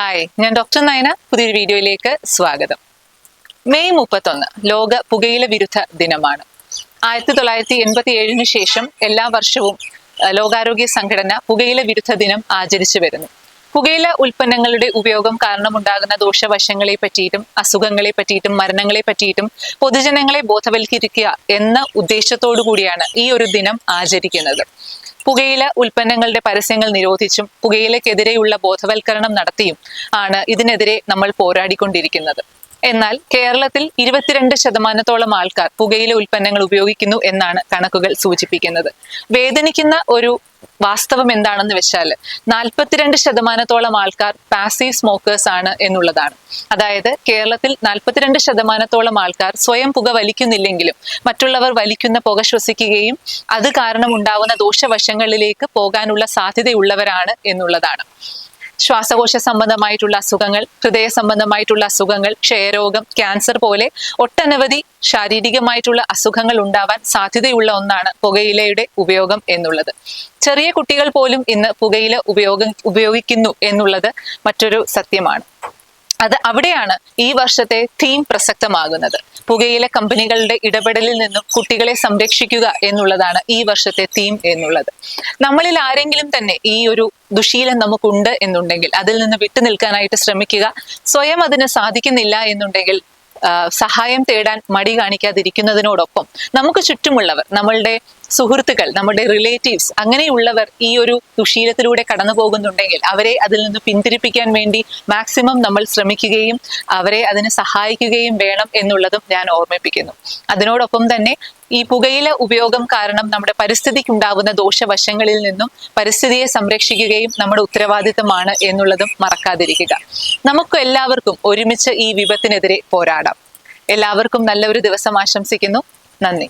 Hi, ഞാൻ doctor Nayana. പുതിയൊരു വീഡിയോയിലേക്ക് സ്വാഗതം. മെയ് 31 ലോക പുകയില വിരുദ്ധ ദിനമാണ്. 1987 ശേഷം എല്ലാ വർഷവും ലോകാരോഗ്യ സംഘടന പുകയില വിരുദ്ധ ദിനം ആചരിച്ചു വരുന്നു. പുകയില ഉൽപ്പന്നങ്ങളുടെ ഉപയോഗം കാരണമുണ്ടാകുന്ന ദോഷവശങ്ങളെ പറ്റിയിട്ടും അസുഖങ്ങളെ പറ്റിയിട്ടും മരണങ്ങളെ പറ്റിയിട്ടും പൊതുജനങ്ങളെ ബോധവൽക്കരിക്കുക എന്ന ഉദ്ദേശത്തോടു കൂടിയാണ് ഈ ഒരു ദിനം ആചരിക്കുന്നത്. പുകയില ഉൽപ്പന്നങ്ങളുടെ പരസ്യങ്ങൾ നിരോധിച്ചും പുകയിലക്കെതിരെയുള്ള ബോധവൽക്കരണം നടത്തിയും ആണ് ഇതിനെതിരെ നമ്മൾ പോരാടിക്കൊണ്ടിരിക്കുന്നത്. എന്നാൽ കേരളത്തിൽ 22% ആൾക്കാർ പുകയില ഉൽപ്പന്നങ്ങൾ ഉപയോഗിക്കുന്നു എന്നാണ് കണക്കുകൾ സൂചിപ്പിക്കുന്നത്. വേദനിക്കുന്ന ഒരു വാസ്തവം എന്താണെന്ന് വെച്ചാൽ 42% ആൾക്കാർ പാസീവ് സ്മോക്കേഴ്സ് ആണ് എന്നുള്ളതാണ്. അതായത് കേരളത്തിൽ 42% ആൾക്കാർ സ്വയം പുക വലിക്കുന്നില്ലെങ്കിലും മറ്റുള്ളവർ വലിക്കുന്ന പുക ശ്വസിക്കുകയും അത് കാരണം ഉണ്ടാവുന്ന ദോഷവശങ്ങളിലേക്ക് പോകാനുള്ള സാധ്യതയുള്ളവരാണ് എന്നുള്ളതാണ്. ശ്വാസകോശ സംബന്ധമായിട്ടുള്ള അസുഖങ്ങൾ, ഹൃദയ സംബന്ധമായിട്ടുള്ള അസുഖങ്ങൾ, ക്ഷയരോഗം, ക്യാൻസർ പോലെ ഒട്ടനവധി ശാരീരികമായിട്ടുള്ള അസുഖങ്ങൾ ഉണ്ടാവാൻ സാധ്യതയുള്ള ഒന്നാണ് പുകയിലയുടെ ഉപയോഗം എന്നുള്ളത്. ചെറിയ കുട്ടികൾ പോലും ഇന്ന് പുകയില ഉപയോഗിക്കുന്നു എന്നുള്ളത് മറ്റൊരു സത്യമാണ്. അവിടെയാണ് ഈ വർഷത്തെ തീം പ്രസക്തമാകുന്നത്. പുകയില കമ്പനികളുടെ ഇടപെടലിൽ നിന്നും കുട്ടികളെ സംരക്ഷിക്കുക എന്നുള്ളതാണ് ഈ വർഷത്തെ തീം എന്നുള്ളത്. നമ്മളിൽ ആരെങ്കിലും തന്നെ ഈ ഒരു ദുശീലം നമുക്കുണ്ട് എന്നുണ്ടെങ്കിൽ അതിൽ നിന്ന് വിട്ടുനിൽക്കാനായിട്ട് ശ്രമിക്കുക. സ്വയം അതിന് സാധിക്കുന്നില്ല എന്നുണ്ടെങ്കിൽ സഹായം തേടാൻ മടി കാണിക്കാതിരിക്കുന്നതിനോടൊപ്പം നമുക്ക് ചുറ്റുമുള്ളവർ, നമ്മളുടെ സുഹൃത്തുക്കൾ, നമ്മുടെ റിലേറ്റീവ്സ്, അങ്ങനെയുള്ളവർ ഈ ഒരു ദുശീലത്തിലൂടെ കടന്നു പോകുന്നുണ്ടെങ്കിൽ അവരെ അതിൽ നിന്ന് പിന്തിരിപ്പിക്കാൻ വേണ്ടി മാക്സിമം നമ്മൾ ശ്രമിക്കുകയും അവരെ അതിന് സഹായിക്കുകയും വേണം എന്നുള്ളതും ഞാൻ ഓർമ്മിപ്പിക്കുന്നു. അതിനോടൊപ്പം തന്നെ ഈ പുകയില ഉപയോഗം കാരണം നമ്മുടെ പരിസ്ഥിതിക്കുണ്ടാവുന്ന ദോഷവശങ്ങളിൽ നിന്നും പരിസ്ഥിതിയെ സംരക്ഷിക്കുകയും നമ്മുടെ ഉത്തരവാദിത്തമാണ് എന്നുള്ളതും മറക്കാതിരിക്കുക. നമുക്ക് എല്ലാവർക്കും ഒരുമിച്ച് ഈ വിപത്തിനെതിരെ പോരാടാം. എല്ലാവർക്കും നല്ലൊരു ദിവസം ആശംസിക്കുന്നു. നന്ദി.